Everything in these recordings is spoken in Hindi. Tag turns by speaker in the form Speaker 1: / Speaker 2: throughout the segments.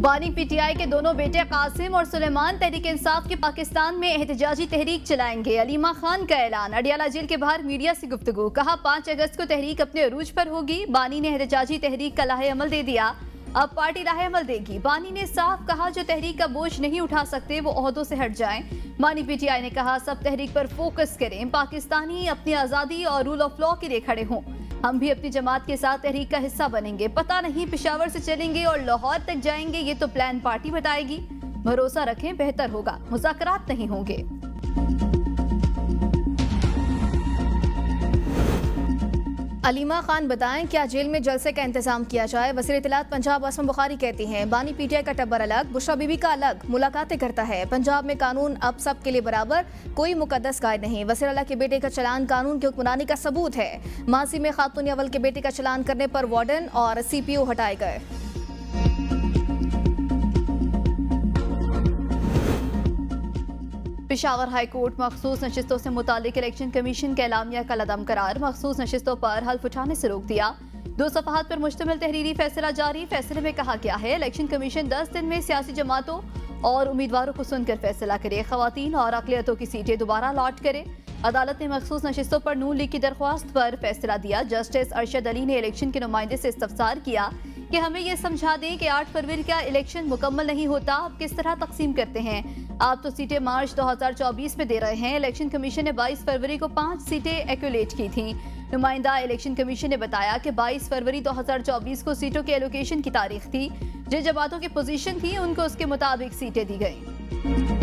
Speaker 1: बानी पीटीआई के दोनों बेटे कासिम और सुलेमान तहरीक इंसाफ के पाकिस्तान में एहतजाजी तहरीक चलाएंगे। अलीमा खान का ऐलान। अडियाला जेल के बाहर मीडिया से गुफ्तगू। कहा 5 अगस्त को तहरीक अपने अरूज पर होगी। बानी ने एहतजाजी तहरीक का लाहे अमल दे दिया, अब पार्टी लाहे अमल देगी। बानी ने साफ कहा जो तहरीक का बोझ नहीं उठा सकते वो ओहदों से हट जाएं। बानी पीटीआई ने कहा सब तहरीक पर फोकस करें, पाकिस्तानी अपनी आज़ादी और रूल ऑफ लॉ के लिए खड़े हों। हम भी अपनी जमात के साथ तहरीक का हिस्सा बनेंगे। पता नहीं पेशावर से चलेंगे और लाहौर तक जाएंगे, ये तो प्लान पार्टी बताएगी। भरोसा रखें बेहतर होगा, मुज़ाकरात नहीं होंगे। अलीमा खान बताएं क्या जेल में जलसे का इंतजाम किया जाए। वज़ीर इत्तलात पंजाब असम बुखारी कहती हैं बानी पीटीआई का टब्बर अलग, बुशरा बीबी का अलग, मुलाकातें करता है। पंजाब में कानून अब सब के लिए बराबर, कोई मुकद्दस कायद नहीं। वज़ीर आला के बेटे का चलान कानून की हुक्मरानी का सबूत है। माजी में खातून अव्वल के बेटे का चलान करने पर वार्डन और CPO हटाए गए। पेशावर हाई कोर्ट मखसूस नशिस्तों से मुतालिक इलेक्शन कमीशन के एलामिया का लदम करार। मखसूस नशिस्तों पर हल्फ उठाने से रोक दिया। 2 सफ़हात पर मुश्तमिल तहरीरी फैसला जारी। फैसले में कहा गया है इलेक्शन कमीशन 10 दिन में सियासी जमातों और उम्मीदवारों को सुनकर फैसला करे। खवातीन और अक़लियतों की सीटें दोबारा अलॉट करे। अदालत ने मखसूस नशिस्तों पर नून लीग की दरख्वास्त पर फैसला दिया। जस्टिस अरशद अली ने इलेक्शन के नुमाइंदे से इस्तफसार किया कि हमें यह समझा दें कि 8 फरवरी का इलेक्शन मुकम्मल नहीं होता, आप किस तरह तकसीम करते हैं। आप तो सीटें मार्च 2024 में दे रहे हैं। इलेक्शन कमीशन ने 22 फरवरी को 5 सीटें एक्यूलेट की थीं। नुमाइंदा इलेक्शन कमीशन ने बताया कि 22 फरवरी 2024 को सीटों के एलोकेशन की तारीख थी। जिन जमातों की पोजीशन थी उनको उसके मुताबिक सीटें दी गईं।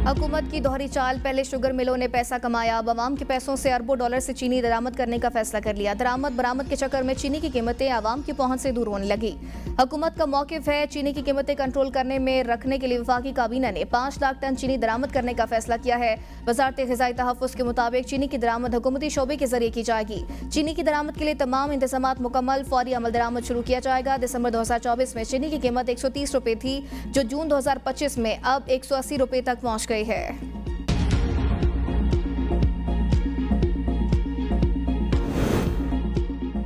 Speaker 1: हुकूमत की दोहरी चाल। पहले शुगर मिलों ने पैसा कमाया, अब अवाम के पैसों से अरबों डॉलर से चीनी दरामद करने का फैसला कर लिया। दरामद बरामद के चक्कर में चीनी की कीमतें आवाम की पहुंच से दूर होने लगी। हुकूमत का मौक़िफ़ है चीनी की कीमतें कंट्रोल करने में रखने के लिए वफाकी काबीना ने 5 लाख टन चीनी दरामद करने का फैसला किया है। वज़ारत ग़िज़ाई तहफ़्फ़ुज़ के मुताबिक चीनी की दरामद हुकूमती शोबे के जरिए की जाएगी। चीनी की दरामद के लिए तमाम इंतज़ामात मुकम्मल, फौरी अमल दरामद शुरू किया जाएगा। दिसंबर 2024 में चीनी की कीमत 130 रुपये थी, जो जून 2025 में अब 180 रुपये तक पहुँच गई है।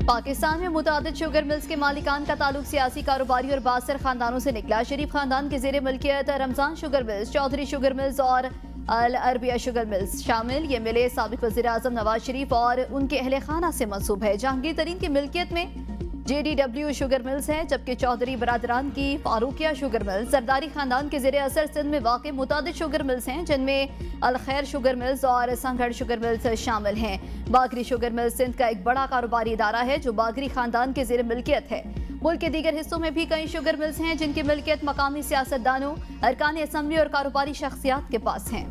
Speaker 1: पाकिस्तान में मुतादिद शुगर मिल्स के मालिकान का ताल्लुक सियासी, कारोबारी और बासर खानदानों से निकला। शरीफ खानदान के ज़ेरे मिल्कियत Ramzan sugar mills, Chaudhry sugar mills और अल अरबिया शुगर मिल्स शामिल। ये मिले साबिक वज़ीर आज़म नवाज शरीफ और उनके अहले खाना से मंसूब है। जहांगीर तरीन की मिल्कियत में JDW शुगर मिल्स है, जबकि चौधरी बरादरान की फारूकिया शुगर मिल्स। सरदारी खानदान के ज़ेरे असर सिंध में वाक़ मुतादिद शुगर मिल्स हैं, जिनमें अल खैर शुगर मिल्स और संगढ़ शुगर मिल्स शामिल हैं। बागरी शुगर मिल्स सिंध का एक बड़ा कारोबारी इदारा है जो बागरी खानदान के ज़ेरे मिल्कियत है। मुल्क के दीगर हिस्सों में भी कई शुगर मिल्स हैं जिनकी मिल्कियत मकामी सियासतदानों, अरकान असम्बली और कारोबारी शख्सियात के पास हैं।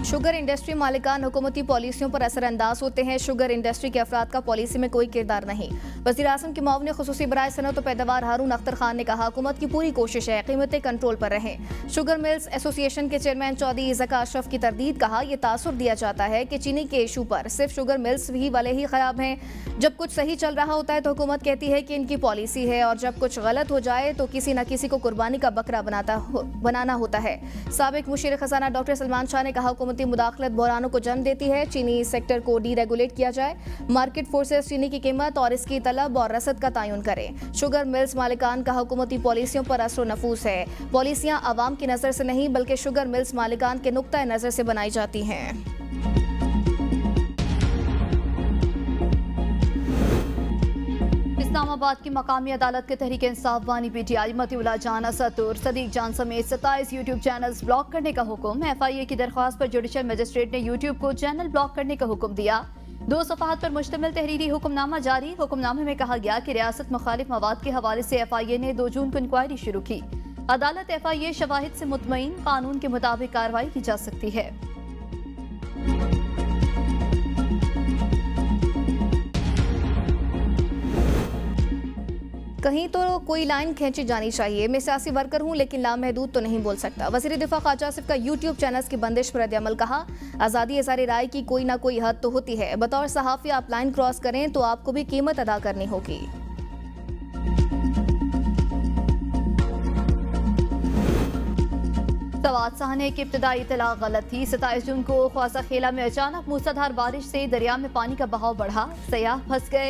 Speaker 1: शुगर इंडस्ट्री मालिकान हुकूमती पॉलिसियों पर असरअंदाज होते हैं। शुगर इंडस्ट्री के अफराद का पॉलिसी में कोई किरदार नहीं। वज़ीर आज़म के मुआविन खुसूसी बराए सनअत व पैदावार हारून अख्तर खान ने कहा हुकूमत की पूरी कोशिश है कीमतें कंट्रोल पर रहें। शुगर मिल्स एसोसिएशन के चेयरमैन चौधरी ज़का अशरफ की तरदीद। कहा यह तासुर दिया जाता है कि चीनी के इशू पर सिर्फ शुगर मिल्स ही वाले ही खराब हैं। जब कुछ सही चल रहा होता है तो हुकूमत कहती है कि इनकी पॉलिसी है, और जब कुछ गलत हो जाए तो किसी न किसी को कुर्बानी का बकरा बनाना होता है। साबिक मुशीर खजाना डॉक्टर सलमान शाह ने कहा हुकूमती मुदाखलत बहरानों को जन्म देती है। चीनी सेक्टर को डीरेगुलेट किया जाए। मार्केट फोर्सेस चीनी की कीमत और इसकी तलब और रसद का तयन करें। शुगर मिल्स मालिकान का हुकूमती पॉलिसियों पर असर नफूस है। पॉलिसियां आवाम की नज़र से नहीं बल्कि शुगर मिल्स मालिकान के नुक्ता नज़र से बनाई जाती हैं। इस्लामाबाद की मकामी अदालत के तहरीक इंसाफ बानी पीटीआई मतीउल्लाह जान, असदुर, सदीक जान समेत 27 यूट्यूब चैनल्स ब्लॉक करने का हुक्म। FIA की दरख्वास्त पर जुडिशल मजिस्ट्रेट ने यूट्यूब को चैनल ब्लॉक करने का हुक्म दिया। 2 सफ़हात पर मुश्तमिल तहरीरी हुक्मनामा जारी। हुक्मनामे में कहा गया कि रियासत मुखालिफ मवाद के हवाले से FIA ने 2 जून को इंक्वायरी शुरू की। अदालत FIA शवाहिद से मुतमईन, कानून के मुताबिक कार्रवाई की जा सकती है। कहीं तो कोई लाइन खींची जानी चाहिए। मैं सियासी वर्कर हूं लेकिन लामहदूद तो नहीं बोल सकता। वज़ीर दिफा ख्वाजा आसिफ का यूट्यूब चैनल्स की बंदिश पर रद्द-ए-अमल। कहा आज़ादी इज़हार राय की कोई ना कोई हद तो होती है। बतौर सहाफ़ी आप लाइन क्रॉस करें तो आपको भी कीमत अदा करनी होगी।
Speaker 2: सवात सहने की इब्तदाई इतला गलत थी। 27 जून को ख्वासा खेला में अचानक मूसलाधार बारिश से दरिया में पानी का बहाव बढ़ा, सयाह फंस गए।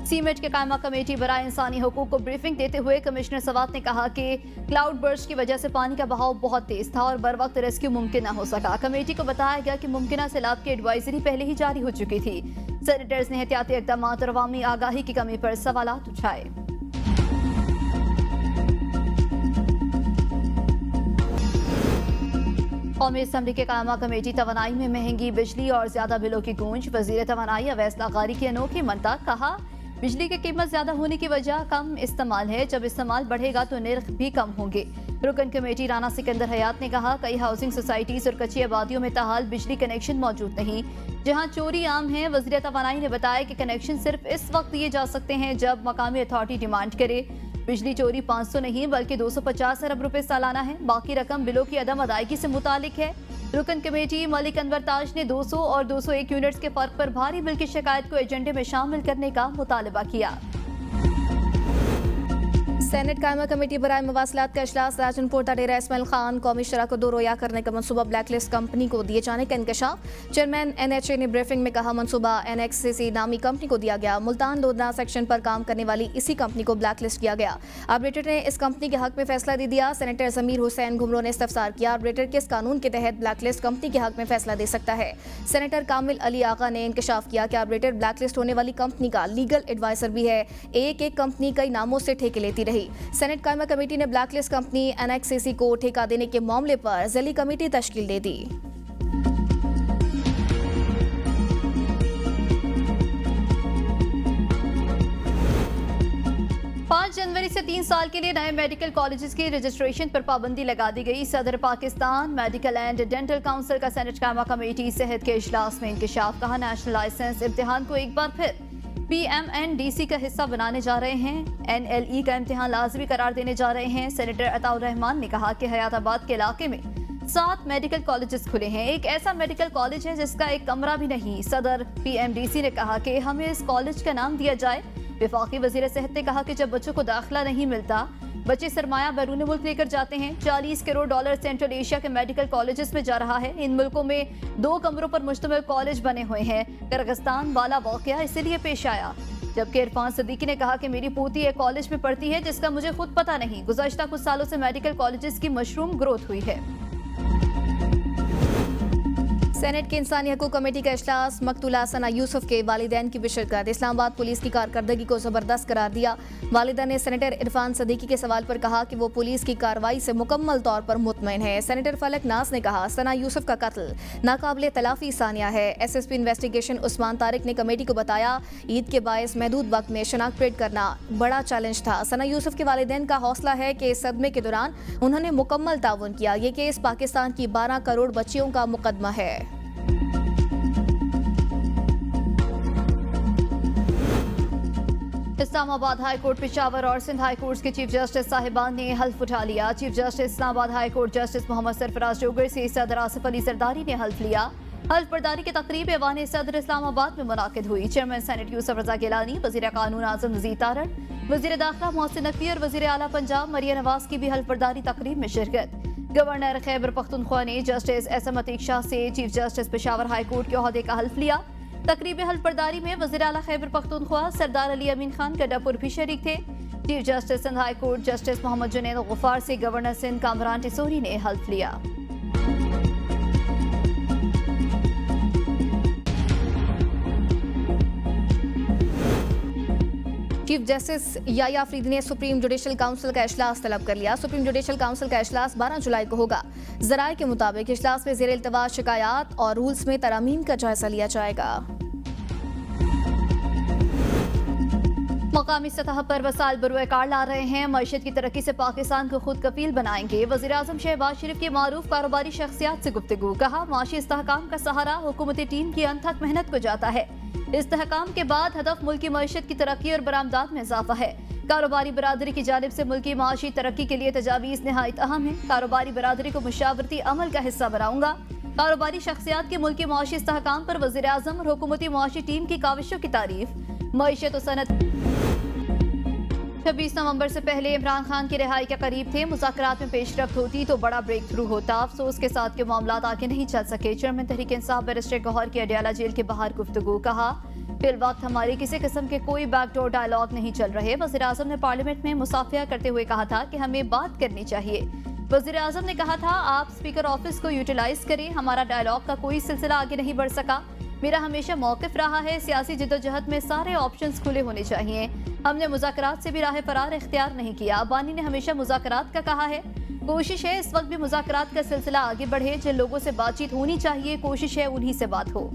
Speaker 2: सीमेट के कायमा कमेटी बराए इंसानी हकूक को ब्रीफिंग देते हुए कमिश्नर सवात ने कहा कि क्लाउड बर्स्ट की वजह से पानी का बहाव बहुत तेज था और बर वक्त रेस्क्यू मुमकिन न हो सका। कमेटी को बताया गया कि मुमकिन सैलाब की एडवाइजरी पहले ही जारी हो चुकी थी। सेनेटर्स ने एहतियाती इक़दाम और अवामी आगाही की कमी पर सवालात उठाए। कौमी असम्बली के कायमा कमेटी तवानाई में महंगी बिजली और ज्यादा बिलों की गूंज। वजीर तवानाई अवैस लागारी की अनोखी मंतक, कहा बिजली की कीमत ज्यादा होने की वजह कम इस्तेमाल है, जब इस्तेमाल बढ़ेगा तो निर्ख भी कम होंगे। रुकन कमेटी राना सिकंदर हयात ने कहा कई हाउसिंग सोसाइटीज और कच्ची आबादियों में ताहाल बिजली कनेक्शन मौजूद नहीं, जहां चोरी आम है। वजीर तवानाई ने बताया कि कनेक्शन सिर्फ इस वक्त दिए जा सकते हैं जब मकामी अथॉरिटी डिमांड करे। बिजली चोरी 500 नहीं बल्कि 250 अरब रुपए सालाना है, बाकी रकम बिलों की अदम अदायगी से मुतालिक है। रुकन कमेटी मलिक अनवर ताज ने 200 और 201 यूनिट्स के फर्क पर भारी बिल की शिकायत को एजेंडे में शामिल करने का मुतालबा किया।
Speaker 1: सेनेट कायमा कमेटी बराए मवासलात का इजलास। राजनपुर डेरा इस्माइल खान कौमी शरा को 2 रोया करने का मनसूबा ब्लैकलिस्ट कंपनी को दिए जाने का इंकशाफ। चेयरमैन NHA ने ब्रीफिंग में कहा मनसूबा NXCC नामी कंपनी को दिया गया। मुल्तान लोधना सेक्शन पर काम करने वाली इसी कंपनी को ब्लैकलिस्ट किया गया। आर्बिट्रेटर ने इस कंपनी के हक में फैसला दे दिया। सेनेटर जमीर हुसैन घुमरो ने इस्तफसार किया आर्बिट्रेटर किस कानून के तहत ब्लैकलिस्ट कंपनी के हक में फैसला दे सकता है। सेनेटर कामिल अली आगा ने इंकशाफ किया कि आर्बिट्रेटर ब्लैकलिस्ट होने वाली कंपनी का लीगल एडवाइजर भी है। एक कंपनी कई नामों से ठेके लेती रही। सेनेट कायमा कमेटी ने ब्लैकलिस्ट कंपनी NXCC को ठेका देने के मामले पर जिली कमेटी तश्कील दे दी।
Speaker 2: 5 जनवरी से 3 साल के लिए नए मेडिकल कॉलेजेस की रजिस्ट्रेशन पर पाबंदी लगा दी गई। सदर Pakistan medical and dental council का सेनेट कायमा कमेटी सेहत के इजलास में इंकशाफ। कहा नेशनल लाइसेंस इम्तिहान को एक बार फिर PMNDC का हिस्सा बनाने जा रहे हैं। NLE का इम्तिहान लाजमी करार देने जा रहे हैं। सेनेटर अताउर रहमान ने कहा कि हयाताबाद के इलाके में 7 मेडिकल कॉलेजेस खुले हैं। एक ऐसा मेडिकल कॉलेज है जिसका एक कमरा भी नहीं। सदर PMDC ने कहा कि हमें इस कॉलेज का नाम दिया जाए। वफाकी वजीर सेहत ने कहा कि जब बच्चों को दाखिला नहीं मिलता, बच्चे सरमाया बैरून मुल्क लेकर जाते हैं। $40 करोड़ सेंट्रल एशिया के मेडिकल कॉलेजेस में जा रहा है। इन मुल्कों में 2 कमरों पर मुश्तमिल कॉलेज बने हुए हैं। किर्गिस्तान वाला वाकया इसीलिए पेश आया। जबकि इरफान सदीकी ने कहा कि मेरी पोती एक कॉलेज में पढ़ती है जिसका मुझे खुद पता नहीं। गुज़श्ता कुछ सालों से मेडिकल कॉलेजेस की मशरूम ग्रोथ हुई है।
Speaker 1: सेनेट की इंसानी हकूक कमेटी का इजलास। मकतूला सना यूसुफ के वालिदैन की भी शिरकत। इस्लामाबाद पुलिस की कारकर्दगी को जबरदस्त करार दिया। वालिदा ने सेनेटर इरफान सदीकी के सवाल पर कहा कि वो पुलिस की कार्रवाई से मुकम्मल तौर पर मुतमईन है। सेनेटर फलक नाज ने कहा सना यूसुफ का कत्ल नाकाबिले तलाफी सानिया है। SSP इन्वेस्टिगेशन उस्मान तारिक ने कमेटी को बताया ईद के बायस महदूद वक्त में शनाख्त पेड करना बड़ा चैलेंज था। सना यूसुफ के वालिदैन का हौसला है कि इस सदमे के दौरान उन्होंने मुकम्मल ताउन किया। ये केस पाकिस्तान की 12 करोड़ बच्चियों का मुकदमा है।
Speaker 2: इस्लामाबाद हाई कोर्ट पेशावर और सिंध हाई कोर्ट के चीफ जस्टिस साहिबान ने हल्फ उठा लिया। Chief justice Islamabad high court justice Mohammad Sarfaraz Dogar से सदर आसिफ अली जरदारी ने हल्फ लिया। हल्फ बर्दारी की तकरीब ऐवान सदर इस्लामाबाद में मुनाकिद हुई। चेयरमैन सेनेट यूसुफ रजा गिलानी, वजीर कानून आजम नज़ीर तारड़, वजीर दाखिला मोहसिन नकवी और वजीर आला पंजाब मरियम नवाज की भी हल्फ बर्दारी तकरीब में शिरकत। गवर्नर खैबर पख्तूनख्वा ने जस्टिस एसएम अतीक शाह से chief justice Peshawar high court के ओहदे का हल्फ लिया। तकरीब हल्फ बर्दारी में वज़ीर आला खैबर पख्तूनख्वा सरदार अली अमीन खान गड्डापुर भी शरीक थे। Chief justice Sindh high court justice Mohammad Junaid Ghaffar से गवर्नर सिंध कामरान टिसोरी ने हल्फ लिया।
Speaker 1: चीफ जस्टिस याया अफरीदी ने सुप्रीम जुडिशल काउंसिल का इजलास तलब कर लिया। सुप्रीम जुडिशल काउंसिल का इजलास 12 जुलाई को होगा। जराये के मुताबिक इजलास में ज़ेर इल्तवा शिकायत और रूल्स में तरामीम का जायजा लिया जाएगा।
Speaker 2: मकामी सतह पर वसाइल बरूएकार ला रहे हैं। मईशत की तरक्की से पाकिस्तान को खुद कफील बनाएंगे। वज़ीर आज़म शहबाज शरीफ की मारूफ कारोबारी शख्सियात से गुफ्तगू। कहा माशी इस्तेहकाम का सहारा हुकूमती टीम की अनथक मेहनत को जाता है। इस्तेहकाम के बाद हदफ मुल्क की मईशत की तरक्की और बरामदात में इजाफा है। कारोबारी बरादरी की जानिब से मुल्क की माशी तरक्की के लिए तजावीज़ नहायत अहम है। कारोबारी बरादरी को मुशावरती अमल का हिस्सा बनाऊंगा। कारोबारी शख्सियात के मुल्क की माशी इस्तेहकाम पर वज़ीर आज़म और हुकूमती माशी टीम की काविशों की तारीफ। मईशत और सनत 26 नवंबर से पहले इमरान खान की रिहाई के करीब थे। मुज़ाकरात में पेशरफ्त होती तो बड़ा ब्रेक थ्रू होता। अफसोस के साथ के मामला आगे नहीं चल सके। चेयरमैन तहरीक इंसाफ बैरिस्टर गौहर की अडियाला जेल के बाहर गुफ्तगू। कहा, फिल वक्त हमारी किसी किस्म के कोई बैकडोर डायलॉग नहीं चल रहे। वज़ीर आज़म ने पार्लियामेंट में मुसाफिया करते हुए कहा था कि हमें बात करनी चाहिए। वज़ीर आज़म ने कहा था, आप स्पीकर ऑफिस को यूटिलाइज करें। हमारा डायलॉग का कोई सिलसिला आगे नहीं बढ़ सका। मेरा हमेशा मौक़िफ़ रहा है, सियासी जिद्दोजहद में सारे ऑप्शंस खुले होने चाहिए। हमने मुज़ाकरात से भी राह फरार इख्तियार नहीं किया। बानी ने हमेशा मुज़ाकरात का कहा है। कोशिश है इस वक्त भी मुज़ाकरात का सिलसिला आगे बढ़े। जिन लोगों से बातचीत होनी चाहिए, कोशिश है उन्हीं से बात हो।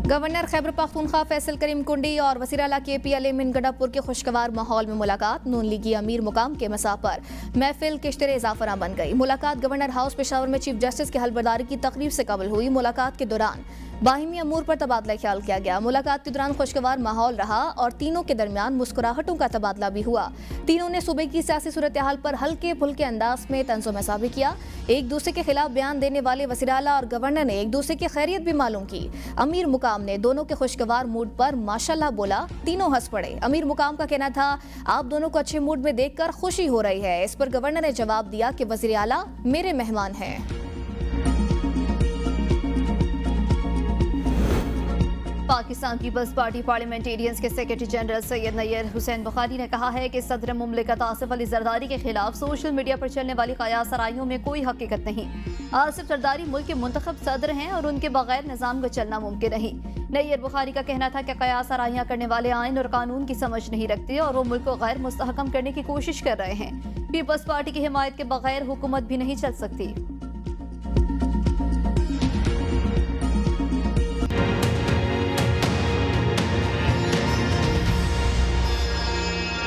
Speaker 1: गवर्नर खैबर पख्तूनख्वा फैसल करीम कुंडी और वज़ीर आला KP अमीन गंडापुर के खुशगवार माहौल में मुलाकात। नून लीगी अमीर मुकाम के मसा पर महफिल किश्तरे इजाफरा बन गई। मुलाकात गवर्नर हाउस पेशावर में चीफ जस्टिस की हलबरदारी की तकरीब से कबल हुई। मुलाकात के दौरान बाहिमी अमूर पर तबादला ख्याल किया गया। मुलाकात के दौरान खुशगवार माहौल रहा और तीनों के दरमियान मुस्कुराहटों का तबादला भी हुआ। तीनों ने सूबे की सियासी सूरत हाल पर हल्के फुल्के अंदाज में तंज़ो मसा भी किया। एक दूसरे के खिलाफ बयान देने वाले वज़ीर आला और गवर्नर ने एक दूसरे की खैरियत भी मालूम की। अमीर मुकाम ने दोनों के खुशगवार मूड पर माशाल्लाह बोला। तीनों हंस पड़े। अमीर मुकाम का कहना था, आप दोनों को अच्छे मूड में देखकर खुशी हो रही है। इस पर गवर्नर ने जवाब दिया कि वज़ीर आला मेरे मेहमान हैं।
Speaker 2: पाकिस्तान पीपल्स पार्टी पार्लियामेंटेरियंस के सेक्रेटरी जनरल सैयद नैयर हुसैन बुखारी ने कहा है कि सदर मुमलिकत आसिफ अली जरदारी के खिलाफ सोशल मीडिया पर चलने वाली कयास आराइयों में कोई हकीकत नहीं। आसिफ जरदारी मुल्क के मुंतखब सदर हैं और उनके बगैर निज़ाम को चलना मुमकिन नहीं। नैयर बुखारी का कहना था कि कयास आराइयाँ करने वाले आइन और कानून की समझ नहीं रखते और वो मुल्क को गैर मुस्तहकम करने की कोशिश कर रहे हैं। पीपल्स पार्टी की हिमायत के बगैर हुकूमत भी नहीं चल सकती।